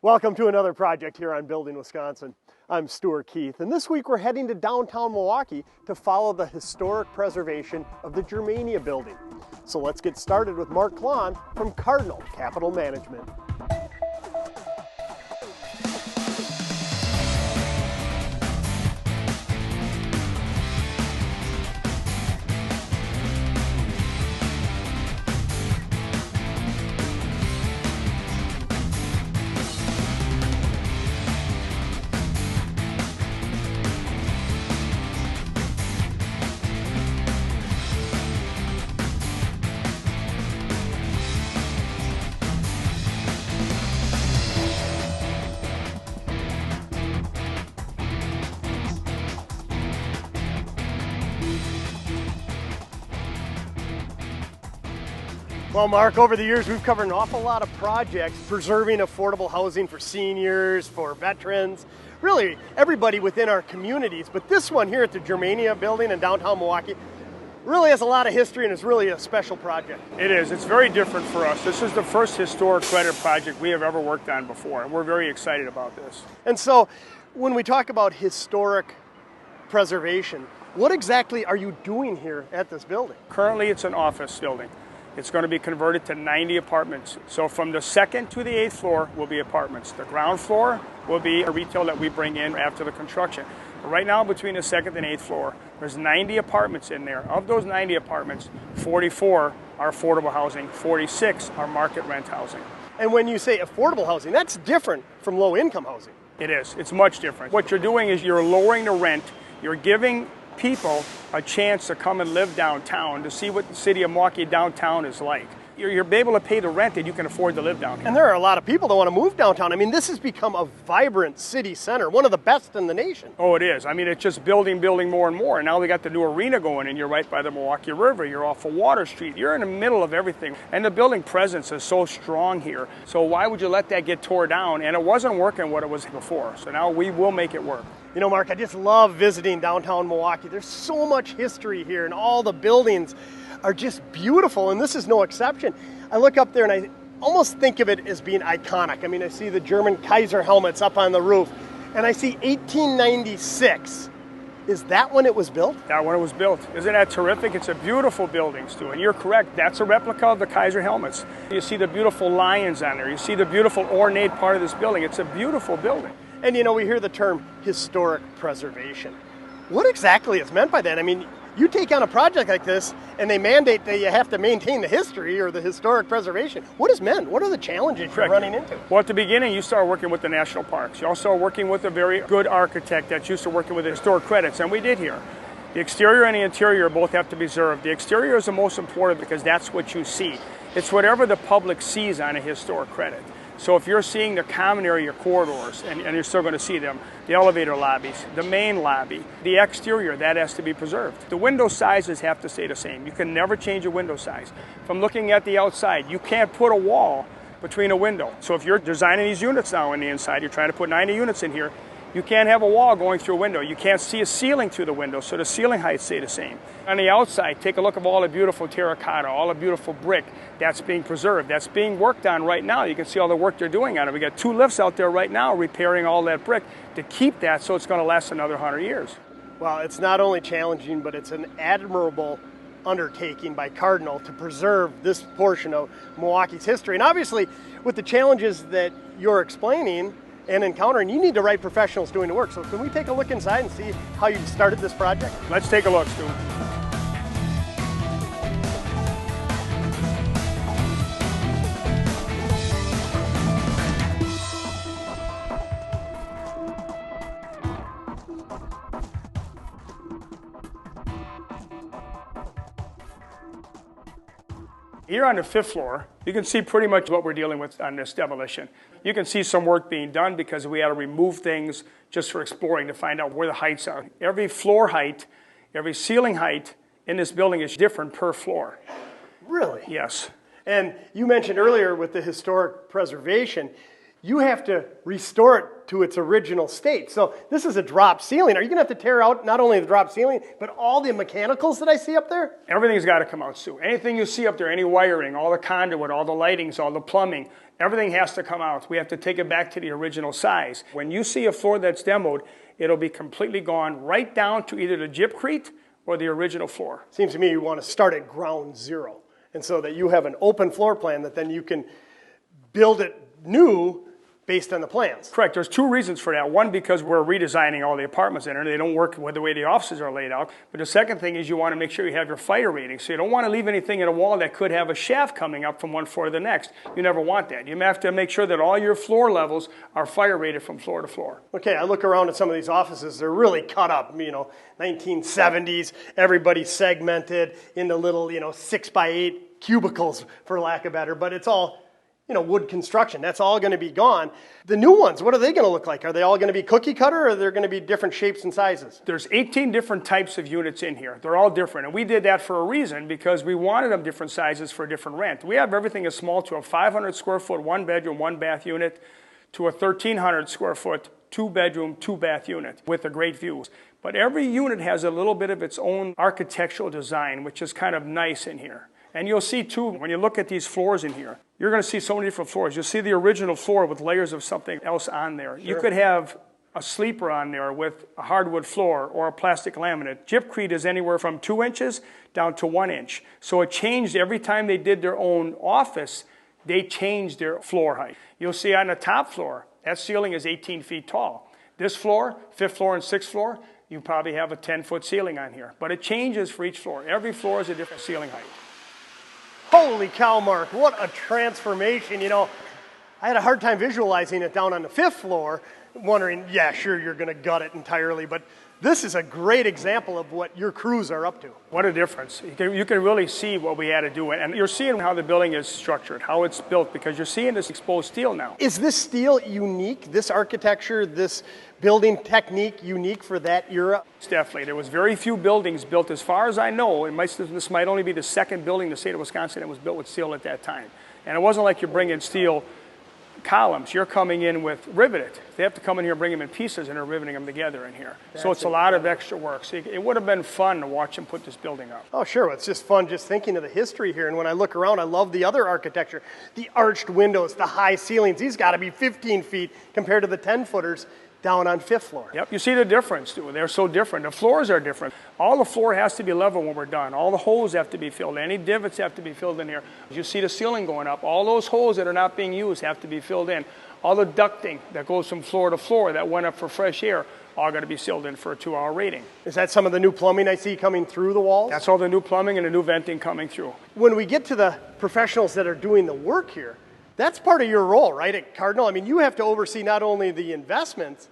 Welcome to another project here on Building Wisconsin. I'm Stuart Keith, and this week we're heading to downtown Milwaukee to follow the historic preservation of the Germania Building. So let's get started with Mark Klann from Cardinal Capital Management. Well, Mark, over the years we've covered an awful lot of projects preserving affordable housing for seniors, for veterans, really everybody within our communities. But this one here at the Germania Building in downtown Milwaukee really has a lot of history and is really a special project. It is. It's very different for us. This is the first historic credit project we have ever worked on before, and we're very excited about this. And so when we talk about historic preservation, what exactly are you doing here at this building? Currently, it's an office building. It's going to be converted to 90 apartments. So from the second to the 8th floor will be apartments. The ground floor will be a retail that we bring in after the construction. But right now, between the 2nd and 8th floor, there's 90 apartments in there. Of those 90 apartments, 44 are affordable housing, 46 are market rent housing. And when you say affordable housing, that's different from low-income housing. It is. It's much different. What you're doing is you're lowering the rent. You're giving people a chance to come and live downtown to see what the city of Milwaukee downtown is like. You're able to pay the rent that you can afford to live down here. And there are a lot of people that want to move downtown. I mean, this has become a vibrant city center, one of the best in the nation. Oh, it is. I mean, it's just building more and more. And now we got the new arena going, and you're right by the Milwaukee River. You're off of Water Street. You're in the middle of everything. And the building presence is so strong here. So why would you let that get tore down? And it wasn't working what it was before. So now we will make it work. You know, Mark, I just love visiting downtown Milwaukee. There's so much history here, and all the buildings are just beautiful, and this is no exception. I look up there and I almost think of it as being iconic. I mean, I see the German Kaiser helmets up on the roof, and I see 1896. Is that when it was built? That when it was built. Isn't that terrific? It's a beautiful building, Stu, and you're correct. That's a replica of the Kaiser helmets. You see the beautiful lions on there. You see the beautiful ornate part of this building. It's a beautiful building. And you know, we hear the term historic preservation. What exactly is meant by that? I mean, you take on a project like this and they mandate that you have to maintain the history or the historic preservation. What is meant? What are the challenges you're running into? Well, at the beginning, you start working with the national parks. You also are working with a very good architect that's used to working with historic credits, and we did here. The exterior and the interior both have to be preserved. The exterior is the most important because that's what you see. It's whatever the public sees on a historic credit. So if you're seeing the common area corridors, and you're still going to see them, the elevator lobbies, the main lobby, the exterior, that has to be preserved. The window sizes have to stay the same. You can never change a window size. From looking at the outside, you can't put a wall between a window. So if you're designing these units now on the inside, you're trying to put 90 units in here, you can't have a wall going through a window. You can't see a ceiling through the window, so the ceiling heights stay the same. On the outside, take a look at all the beautiful terracotta, all the beautiful brick. That's being preserved. That's being worked on right now. You can see all the work they're doing on it. We got 2 lifts out there right now repairing all that brick to keep that so it's going to last another 100 years. Well, it's not only challenging, but it's an admirable undertaking by Cardinal to preserve this portion of Milwaukee's history. And obviously, with the challenges that you're explaining and encountering, you need the right professionals doing the work. So can we take a look inside and see how you started this project? Let's take a look, Stu. Here on the 5th floor, you can see pretty much what we're dealing with on this demolition. You can see some work being done because we had to remove things just for exploring to find out where the heights are. Every floor height, every ceiling height in this building is different per floor. Really? Yes. And you mentioned earlier with the historic preservation, you have to restore it to its original state. So this is a drop ceiling. Are you going to have to tear out not only the drop ceiling, but all the mechanicals that I see up there? Everything's got to come out, Stu. Anything you see up there, any wiring, all the conduit, all the lightings, all the plumbing, everything has to come out. We have to take it back to the original size. When you see a floor that's demoed, it'll be completely gone right down to either the gypcrete or the original floor. Seems to me you want to start at ground zero, and so that you have an open floor plan that then you can build it new based on the plans. Correct. There's two reasons for that. One, because we're redesigning all the apartments in there. They don't work with the way the offices are laid out. But the second thing is you want to make sure you have your fire rating. So you don't want to leave anything in a wall that could have a shaft coming up from one floor to the next. You never want that. You have to make sure that all your floor levels are fire rated from floor to floor. Okay, I look around at some of these offices. They're really cut up, 1970s. Everybody's segmented into little, 6x8 cubicles, for lack of better. But it's all wood construction. That's all going to be gone. The new ones, what are they going to look like? Are they all going to be cookie cutter, or are there going to be different shapes and sizes? There's 18 different types of units in here. They're all different. And we did that for a reason, because we wanted them different sizes for different rent. We have everything as small to a 500 square foot, 1-bedroom, 1-bath unit, to a 1,300 square foot, 2-bedroom, 2-bath unit with a great views. But every unit has a little bit of its own architectural design, which is kind of nice in here. And you'll see, too, when you look at these floors in here, you're going to see so many different floors. You'll see the original floor with layers of something else on there. Sure. You could have a sleeper on there with a hardwood floor or a plastic laminate. Gypcrete is anywhere from 2 inches down to 1 inch. So it changed every time they did their own office, they changed their floor height. You'll see on the top floor, that ceiling is 18 feet tall. This floor, 5th floor and 6th floor, you probably have a 10-foot ceiling on here. But it changes for each floor. Every floor is a different ceiling height. Holy cow, Mark, what a transformation. I had a hard time visualizing it down on the 5th floor, wondering, yeah, sure, you're going to gut it entirely, but this is a great example of what your crews are up to. What a difference. You can really see what we had to do. And you're seeing how the building is structured, how it's built, because you're seeing this exposed steel now. Is this steel unique, this architecture, this building technique unique for that era? Definitely. There was very few buildings built, as far as I know, this might only be the second building in the state of Wisconsin that was built with steel at that time. And it wasn't like you're bringing steel columns. You're coming in with riveted. They have to come in here and bring them in pieces, and they're riveting them together in here. So it's a lot of extra work. So it would have been fun to watch them put this building up. Oh, sure. It's just fun just thinking of the history here. And when I look around, I love the other architecture. The arched windows, the high ceilings. These got to be 15 feet compared to the 10-footers down on 5th floor. Yep, you see the difference, too. They're so different. The floors are different. All the floor has to be level when we're done. All the holes have to be filled. Any divots have to be filled in here. You see the ceiling going up. All those holes that are not being used have to be filled in. All the ducting that goes from floor to floor that went up for fresh air, all got to be sealed in for a 2-hour rating. Is that some of the new plumbing I see coming through the walls? That's all the new plumbing and the new venting coming through. When we get to the professionals that are doing the work here, that's part of your role, right, at Cardinal? I mean, you have to oversee not only the investments,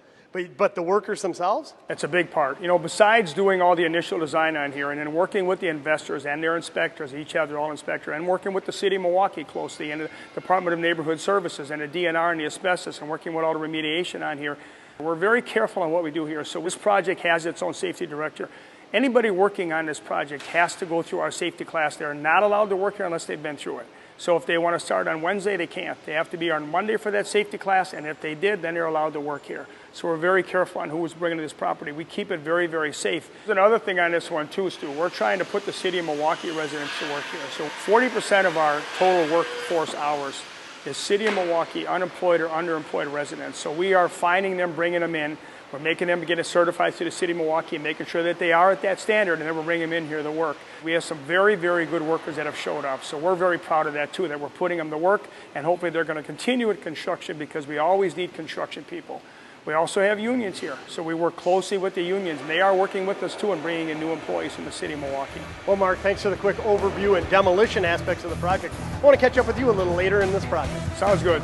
but the workers themselves? It's a big part. Besides doing all the initial design on here and then working with the investors and their inspectors, each have their own inspector, and working with the city of Milwaukee closely and the Department of Neighborhood Services and the DNR and the asbestos, and working with all the remediation on here. We're very careful on what we do here. So this project has its own safety director. Anybody working on this project has to go through our safety class. They're not allowed to work here unless they've been through it. So if they want to start on Wednesday, they can't. They have to be on Monday for that safety class, and if they did, then they're allowed to work here. So we're very careful on who is bringing to this property. We keep it very, very safe. There's another thing on this one, too, Stu. We're trying to put the city of Milwaukee residents to work here. So 40% of our total workforce hours is city of Milwaukee unemployed or underemployed residents. So we are finding them, bringing them in. We're making them get certified to the city of Milwaukee and making sure that they are at that standard, and then we're bringing them in here to work. We have some very, very good workers that have showed up, so we're very proud of that too, that we're putting them to work, and hopefully they're going to continue with construction because we always need construction people. We also have unions here, so we work closely with the unions, and they are working with us too and bringing in new employees in the city of Milwaukee. Well, Mark, thanks for the quick overview and demolition aspects of the project. I want to catch up with you a little later in this project. Sounds good.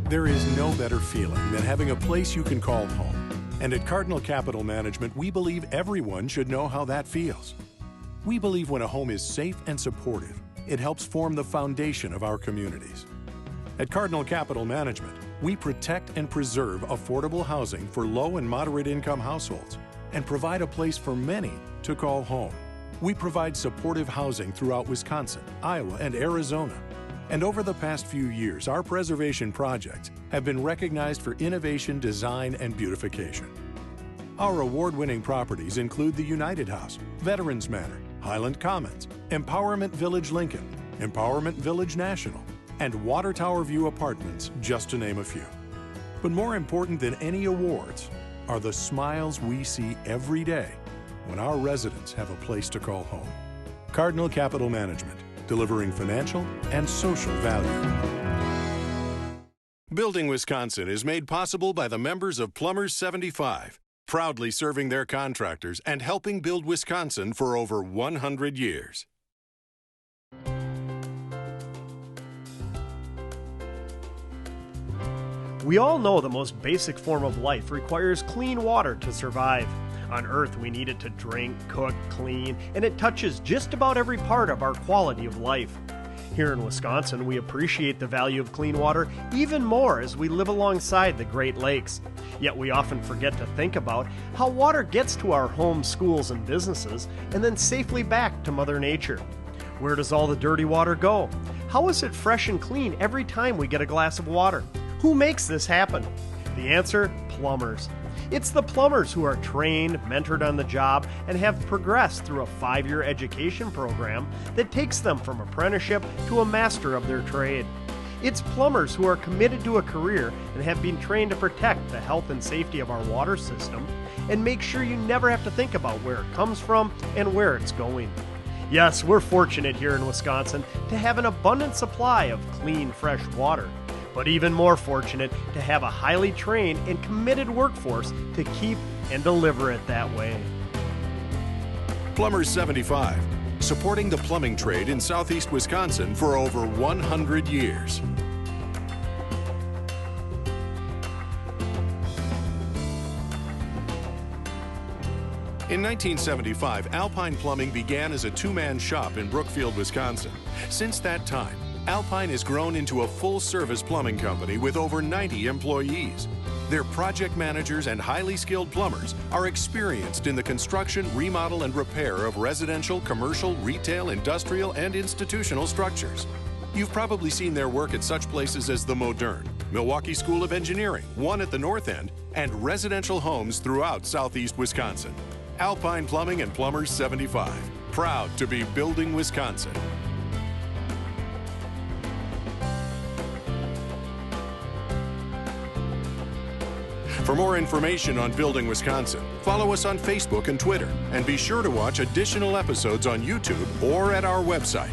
There is no better feeling than having a place you can call home. And at Cardinal Capital Management, we believe everyone should know how that feels. We believe when a home is safe and supportive, it helps form the foundation of our communities. At Cardinal Capital Management, we protect and preserve affordable housing for low and moderate income households and provide a place for many to call home. We provide supportive housing throughout Wisconsin, Iowa, and Arizona. And over the past few years, our preservation projects have been recognized for innovation, design, and beautification. Our award-winning properties include the United House, Veterans Manor, Highland Commons, Empowerment Village Lincoln, Empowerment Village National, and Water Tower View Apartments, just to name a few. But more important than any awards are the smiles we see every day when our residents have a place to call home. Cardinal Capital Management, delivering financial and social value. Building Wisconsin is made possible by the members of Plumbers 75, proudly serving their contractors and helping build Wisconsin for over 100 years. We all know the most basic form of life requires clean water to survive. On Earth, we need it to drink, cook, clean, and it touches just about every part of our quality of life. Here in Wisconsin, we appreciate the value of clean water even more as we live alongside the Great Lakes. Yet we often forget to think about how water gets to our homes, schools, and businesses, and then safely back to Mother Nature. Where does all the dirty water go? How is it fresh and clean every time we get a glass of water? Who makes this happen? The answer, plumbers. It's the plumbers who are trained, mentored on the job, and have progressed through a 5-year education program that takes them from apprenticeship to a master of their trade. It's plumbers who are committed to a career and have been trained to protect the health and safety of our water system and make sure you never have to think about where it comes from and where it's going. Yes, we're fortunate here in Wisconsin to have an abundant supply of clean, fresh water. But even more fortunate to have a highly trained and committed workforce to keep and deliver it that way. Plumbers 75, supporting the plumbing trade in southeast Wisconsin for over 100 years. In 1975, Alpine Plumbing began as a two-man shop in Brookfield, Wisconsin. Since that time, Alpine has grown into a full-service plumbing company with over 90 employees. Their project managers and highly skilled plumbers are experienced in the construction, remodel, and repair of residential, commercial, retail, industrial, and institutional structures. You've probably seen their work at such places as the Modern, Milwaukee School of Engineering, one at the North End, and residential homes throughout southeast Wisconsin. Alpine Plumbing and Plumbers 75, proud to be building Wisconsin. For more information on Building Wisconsin, follow us on Facebook and Twitter, and be sure to watch additional episodes on YouTube or at our website,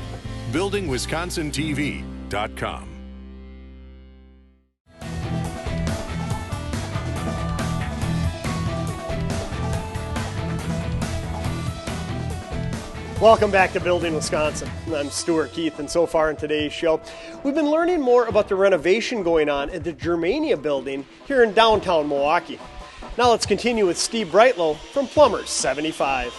buildingwisconsintv.com. Welcome back to Building Wisconsin. I'm Stuart Keith, and so far in today's show, we've been learning more about the renovation going on at the Germania Building here in downtown Milwaukee. Now let's continue with Steve Breitlow from Plumbers 75.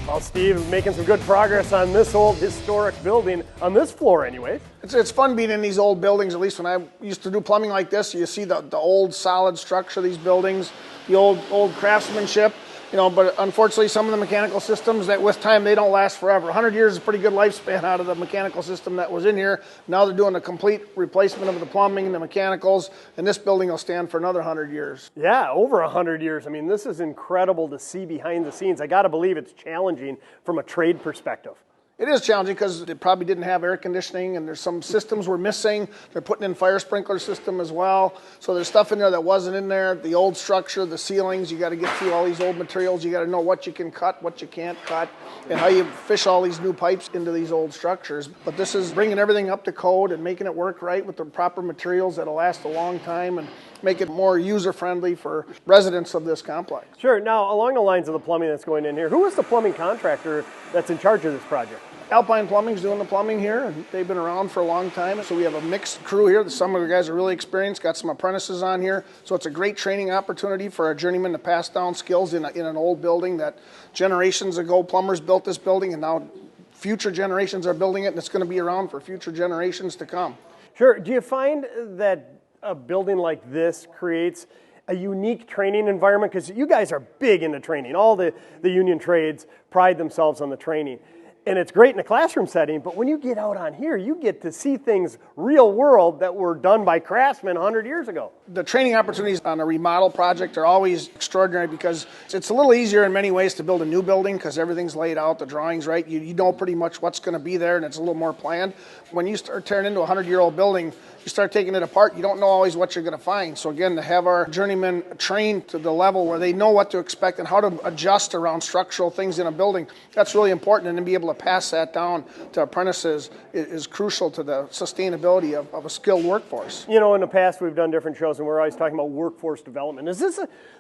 Well, Steve, making some good progress on this old historic building, on this floor anyways. It's fun being in these old buildings, at least when I used to do plumbing like this. You see the old solid structure of these buildings, the old craftsmanship, but unfortunately some of the mechanical systems that with time they don't last forever. 100 years is a pretty good lifespan out of the mechanical system that was in here. Now they're doing a complete replacement of the plumbing, the mechanicals, and this building will stand for another 100 years. Yeah, over 100 years. I mean, this is incredible to see behind the scenes. I got to believe it's challenging from a trade perspective. It is challenging because it probably didn't have air conditioning, and there's some systems were missing. They're putting in fire sprinkler system as well. So there's stuff in there that wasn't in there. The old structure, the ceilings, you got to get through all these old materials. You got to know what you can cut, what you can't cut, and how you fish all these new pipes into these old structures. But this is bringing everything up to code and making it work right with the proper materials that'll last a long time and make it more user-friendly for residents of this complex. Sure. Now, along the lines of the plumbing that's going in here, who is the plumbing contractor that's in charge of this project? Alpine Plumbing's doing the plumbing here, and they've been around for a long time. So we have a mixed crew here. Some of the guys are really experienced, got some apprentices on here. So it's a great training opportunity for our journeymen to pass down skills in an old building that generations ago plumbers built this building, and now future generations are building it, and it's going to be around for future generations to come. Sure. Do you find that a building like this creates a unique training environment? Because you guys are big into training. All the union trades pride themselves on the training. And it's great in a classroom setting, but when you get out on here, you get to see things real world that were done by craftsmen 100 years ago. The training opportunities on a remodel project are always extraordinary because it's a little easier in many ways to build a new building because everything's laid out, the drawing's right. You know pretty much what's going to be there, and it's a little more planned. When you start tearing into a 100-year-old building, you start taking it apart, you don't know always what you're going to find. So again, to have our journeymen trained to the level where they know what to expect and how to adjust around structural things in a building, that's really important. And to be able to pass that down to apprentices is crucial to the sustainability of a skilled workforce. You know, in the past we've done different shows and we're always talking about workforce development. Is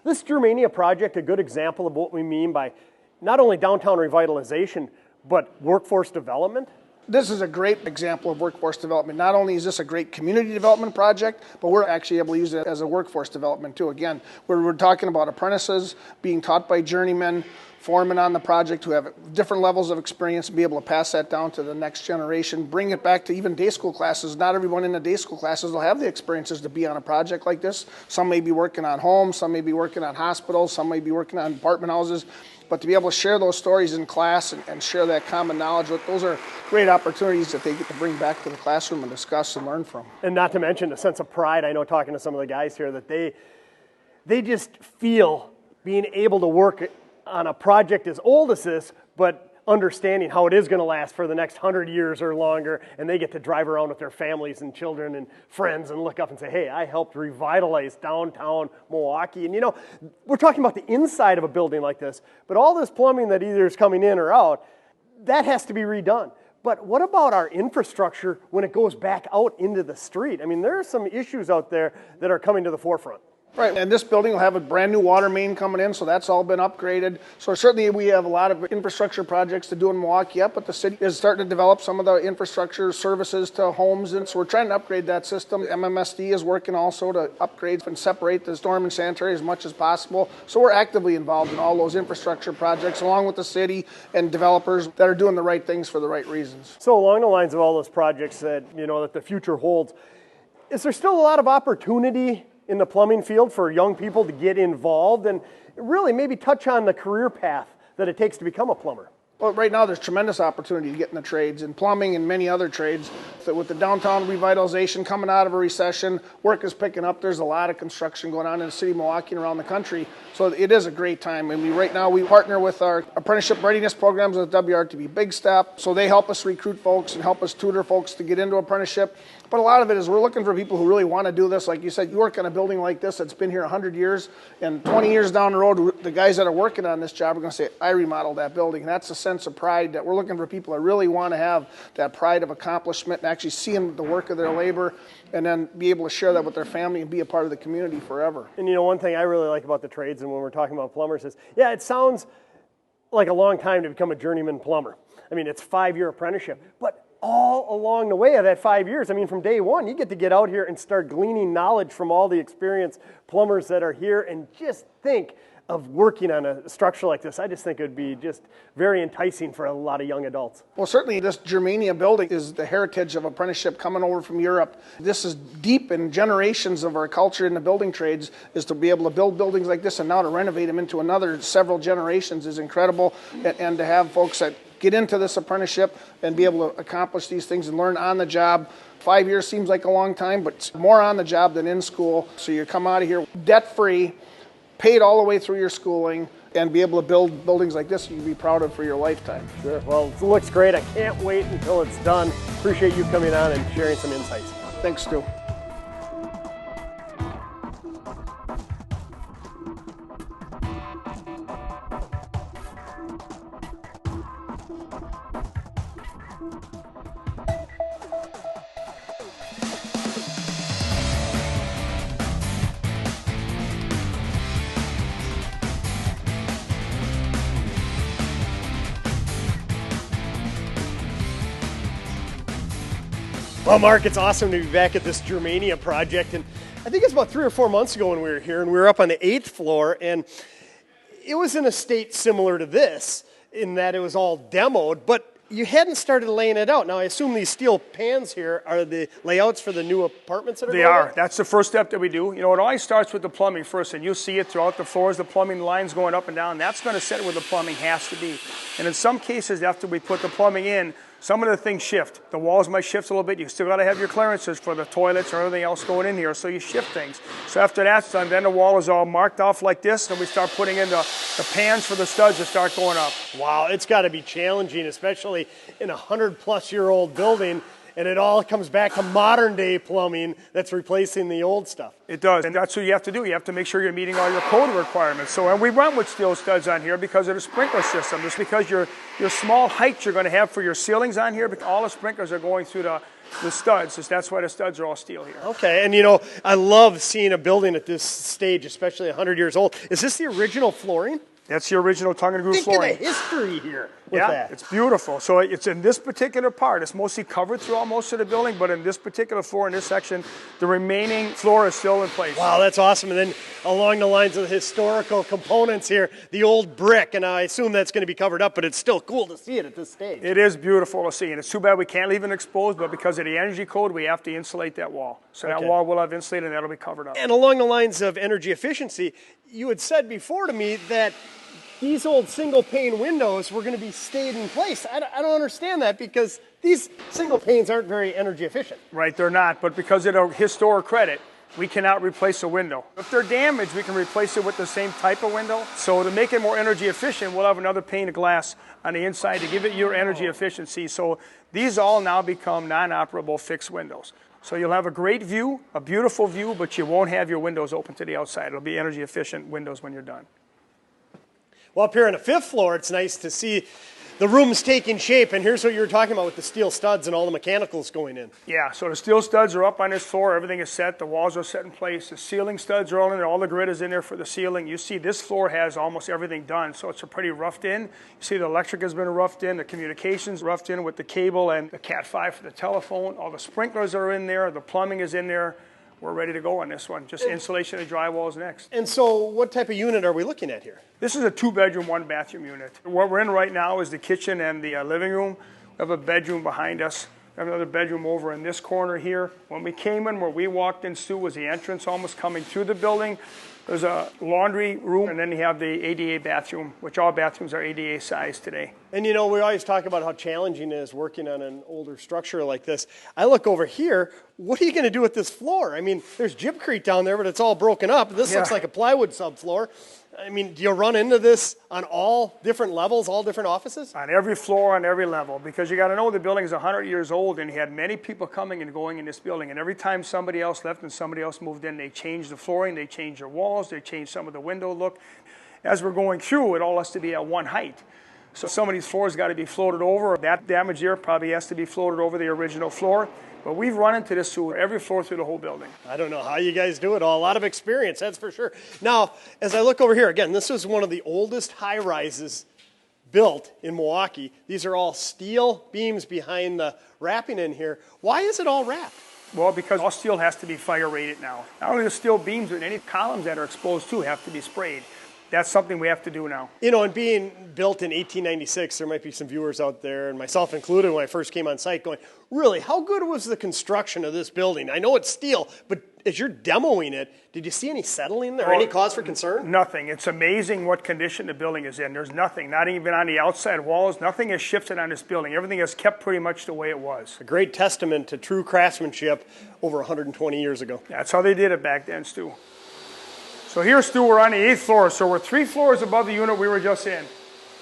this Germania project a good example of what we mean by not only downtown revitalization, but workforce development? This is a great example of workforce development. Not only is this a great community development project, but we're actually able to use it as a workforce development too. Again, we're talking about apprentices being taught by journeymen, foremen on the project who have different levels of experience, be able to pass that down to the next generation, bring it back to even day school classes. Not everyone in the day school classes will have the experiences to be on a project like this. Some may be working on homes, some may be working on hospitals, some may be working on apartment houses. But to be able to share those stories in class and share that common knowledge, those are great opportunities that they get to bring back to the classroom and discuss and learn from. And not to mention the sense of pride. I know talking to some of the guys here that they just feel being able to work on a project as old as this, but understanding how it is going to last for the next 100 years or longer, and they get to drive around with their families and children and friends and look up and say, hey, I helped revitalize downtown Milwaukee. And you know, we're talking about the inside of a building like this, but all this plumbing that either is coming in or out, that has to be redone. But what about our infrastructure when it goes back out into the street? I mean, there are some issues out there that are coming to the forefront. Right, and this building will have a brand new water main coming in, so that's all been upgraded. So certainly we have a lot of infrastructure projects to do in Milwaukee yet, but the city is starting to develop some of the infrastructure services to homes, and so we're trying to upgrade that system. MMSD is working also to upgrade and separate the storm and sanitary as much as possible. So we're actively involved in all those infrastructure projects, along with the city and developers that are doing the right things for the right reasons. So along the lines of all those projects that, you know, that the future holds, is there still a lot of opportunity in the plumbing field for young people to get involved and really maybe touch on the career path that it takes to become a plumber? Well, right now there's tremendous opportunity to get in the trades, in plumbing and many other trades. So with the downtown revitalization coming out of a recession, work is picking up. There's a lot of construction going on in the city of Milwaukee and around the country. So it is a great time. And right now we partner with our apprenticeship readiness programs with WRTB Big Step. So they help us recruit folks and help us tutor folks to get into apprenticeship. But a lot of it is we're looking for people who really want to do this. Like you said, you work in a building like this that's been here 100 years, and 20 years down the road, the guys that are working on this job are going to say, I remodeled that building. And that's a sense of pride that we're looking for people that really want to have that pride of accomplishment and actually seeing the work of their labor and then be able to share that with their family and be a part of the community forever. And you know, one thing I really like about the trades and when we're talking about plumbers is, yeah, it sounds like a long time to become a journeyman plumber. I mean, it's 5-year apprenticeship, but all along the way of that 5 years, I mean, from day one, you get out here and start gleaning knowledge from all the experienced plumbers that are here, and just think of working on a structure like this. I just think it would be just very enticing for a lot of young adults. Well, certainly this Germania building is the heritage of apprenticeship coming over from Europe. This is deep in generations of our culture in the building trades, is to be able to build buildings like this and now to renovate them into another several generations is incredible. And to have folks that get into this apprenticeship and be able to accomplish these things and learn on the job. 5 years seems like a long time, but it's more on the job than in school. So you come out of here debt-free, paid all the way through your schooling, and be able to build buildings like this you can be proud of for your lifetime. Sure. Well, it looks great. I can't wait until it's done. Appreciate you coming on and sharing some insights. Thanks, Stu. Well, Mark, it's awesome to be back at this Germania project. And I think it's about 3 or 4 months ago when we were here, and we were up on the 8th floor, and it was in a state similar to this in that it was all demoed, but you hadn't started laying it out. Now, I assume these steel pans here are the layouts for the new apartments that are going They are. in? That's the first step that we do. You know, it always starts with the plumbing first, and you'll see it throughout the floors, the plumbing lines going up and down. That's going to set where the plumbing has to be. And in some cases, after we put the plumbing in, some of the things shift. The walls might shift a little bit. You still got to have your clearances for the toilets or everything else going in here, so you shift things. So after that's done, then the wall is all marked off like this, and we start putting in the pans for the studs to start going up. Wow, it's got to be challenging, especially in a 100-plus-year-old building, and it all comes back to modern-day plumbing that's replacing the old stuff. It does, and that's what you have to do. You have to make sure you're meeting all your code requirements. So, and we run with steel studs on here because of the sprinkler system. Just because your small height you're going to have for your ceilings on here, all the sprinklers are going through the studs. That's why the studs are all steel here. Okay, and you know, I love seeing a building at this stage, especially 100 years old. Is this the original flooring? That's the original tongue and groove Think flooring. of the history here with Yeah, that. it's beautiful. So it's in this particular part. It's mostly covered throughout most of the building, but in this particular floor, in this section, the remaining floor is still in place. Wow, that's awesome. And then along the lines of the historical components here, the old brick, and I assume that's going to be covered up, but it's still cool to see it at this stage. It is beautiful to see, and it's too bad we can't leave it exposed, but because of the energy code, we have to insulate that wall. So that wall will have insulated, and that'll be covered up. And along the lines of energy efficiency, you had said before to me that these old single-pane windows were going to be stayed in place. I don't understand that because these single panes aren't very energy efficient. Right, they're not, but because of the historic credit, we cannot replace a window. If they're damaged, we can replace it with the same type of window. So to make it more energy efficient, we'll have another pane of glass on the inside to give it your energy efficiency. So these all now become non-operable fixed windows. So you'll have a great view, a beautiful view, but you won't have your windows open to the outside. It'll be energy efficient windows when you're done. Well, up here on the 5th floor, it's nice to see the rooms taking shape, and here's what you were talking about with the steel studs and all the mechanicals going in. Yeah, so the steel studs are up on this floor. Everything is set. The walls are set in place. The ceiling studs are all in there. All the grid is in there for the ceiling. You see this floor has almost everything done, so it's a pretty roughed in. You see the electric has been roughed in, the communications roughed in with the cable and the Cat 5 for the telephone. All the sprinklers are in there. The plumbing is in there. We're ready to go on this one. Just insulation and drywall is next. And so what type of unit are we looking at here? This is a 2-bedroom, 1-bathroom unit. What we're in right now is the kitchen and the living room. We have a bedroom behind us. We have another bedroom over in this corner here. When we came in, where we walked in, Stu, was the entrance almost coming through the building. There's a laundry room, and then you have the ADA bathroom, which all bathrooms are ADA size today. And you know, we always talk about how challenging it is working on an older structure like this. I look over here, what are you going to do with this floor? I mean, there's gypcrete down there, but it's all broken up. This looks like a plywood subfloor. I mean, do you run into this on all different levels, all different offices? On every floor, on every level, because you got to know the building is 100 years old, and you had many people coming and going in this building, and every time somebody else left and somebody else moved in, they changed the flooring, they changed the walls, they changed some of the window look. As we're going through, it all has to be at one height. So some of these floors got to be floated over. That damage here probably has to be floated over the original floor. But we've run into this through every floor through the whole building. I don't know how you guys do it all. A lot of experience, that's for sure. Now, as I look over here, again, this is one of the oldest high-rises built in Milwaukee. These are all steel beams behind the wrapping in here. Why is it all wrapped? Well, because all steel has to be fire rated now. Not only the steel beams, but any columns that are exposed to have to be sprayed. That's something we have to do now. You know, and being built in 1896, there might be some viewers out there, and myself included, when I first came on site, going, really, how good was the construction of this building? I know it's steel, but as you're demoing it, did you see any settling there, any cause for concern? Nothing. It's amazing what condition the building is in. There's nothing, not even on the outside walls. Nothing has shifted on this building. Everything has kept pretty much the way it was. A great testament to true craftsmanship over 120 years ago. That's how they did it back then, Stu. So here, Stu, we're on the 8th floor, so we're 3 floors above the unit we were just in.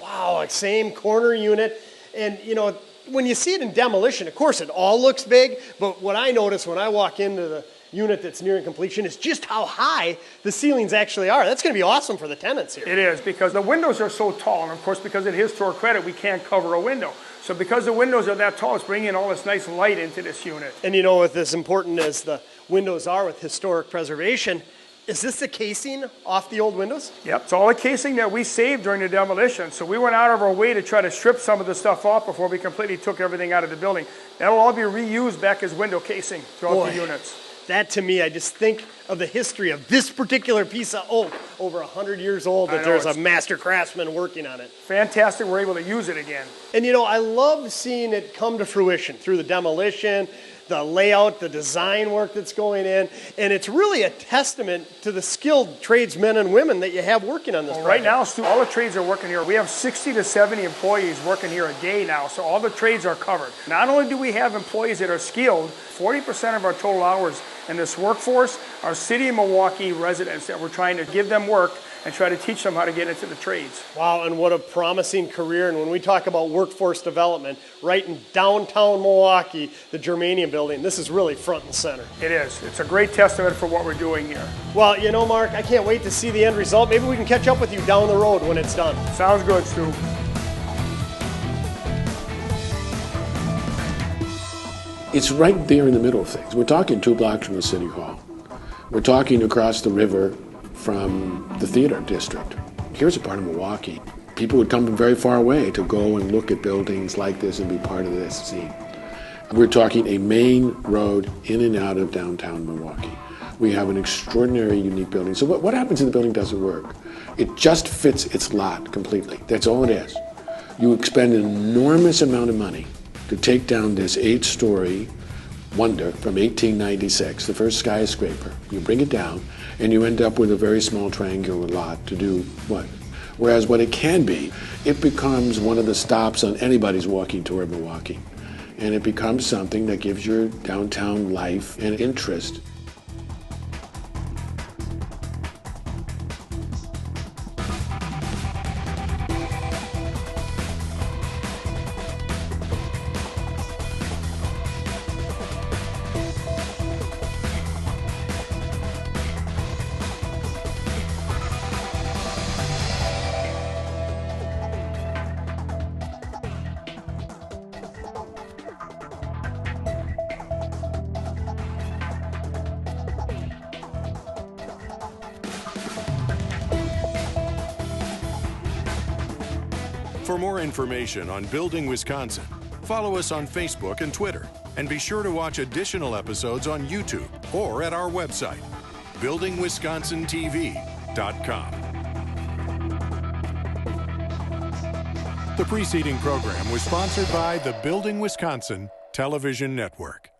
Wow, like same corner unit. And you know, when you see it in demolition, of course it all looks big, but what I notice when I walk into the unit that's nearing completion is just how high the ceilings actually are. That's going to be awesome for the tenants here. It is, because the windows are so tall, and of course because of historic credit, we can't cover a window. So because the windows are that tall, it's bringing in all this nice light into this unit. And you know, with as important as the windows are with historic preservation, is this the casing off the old windows? Yep, it's all the casing that we saved during the demolition. So we went out of our way to try to strip some of the stuff off before we completely took everything out of the building. That'll all be reused back as window casing throughout the units. That to me, I just think of the history of this particular piece of oak, over 100 years old, that there's a master craftsman working on it. Fantastic, we're able to use it again. And you know, I love seeing it come to fruition through the demolition, the layout, the design work that's going in, and it's really a testament to the skilled tradesmen and women that you have working on this project. Right now, Stu, all the trades are working here. We have 60 to 70 employees working here a day now, so all the trades are covered. Not only do we have employees that are skilled, 40% of our total hours in this workforce are City of Milwaukee residents that we're trying to give them work and try to teach them how to get into the trades. Wow, and what a promising career. And when we talk about workforce development, right in downtown Milwaukee, the Germania Building, this is really front and center. It is. It's a great testament for what we're doing here. Well, you know, Mark, I can't wait to see the end result. Maybe we can catch up with you down the road when it's done. Sounds good, Stu. It's right there in the middle of things. We're talking 2 blocks from the City Hall. We're talking across the river from the theater district. Here's a part of Milwaukee. People would come from very far away to go and look at buildings like this and be part of this scene. We're talking a main road in and out of downtown Milwaukee. We have an extraordinary, unique building. So what happens if the building doesn't work? It just fits its lot completely. That's all it is. You expend an enormous amount of money to take down this 8-story wonder from 1896, the first skyscraper. You bring it down, and you end up with a very small triangular lot to do what? Whereas what it can be, it becomes one of the stops on anybody's walking tour of Milwaukee. And it becomes something that gives your downtown life and interest. For more information on Building Wisconsin, follow us on Facebook and Twitter, and be sure to watch additional episodes on YouTube or at our website, buildingwisconsintv.com. The preceding program was sponsored by the Building Wisconsin Television Network.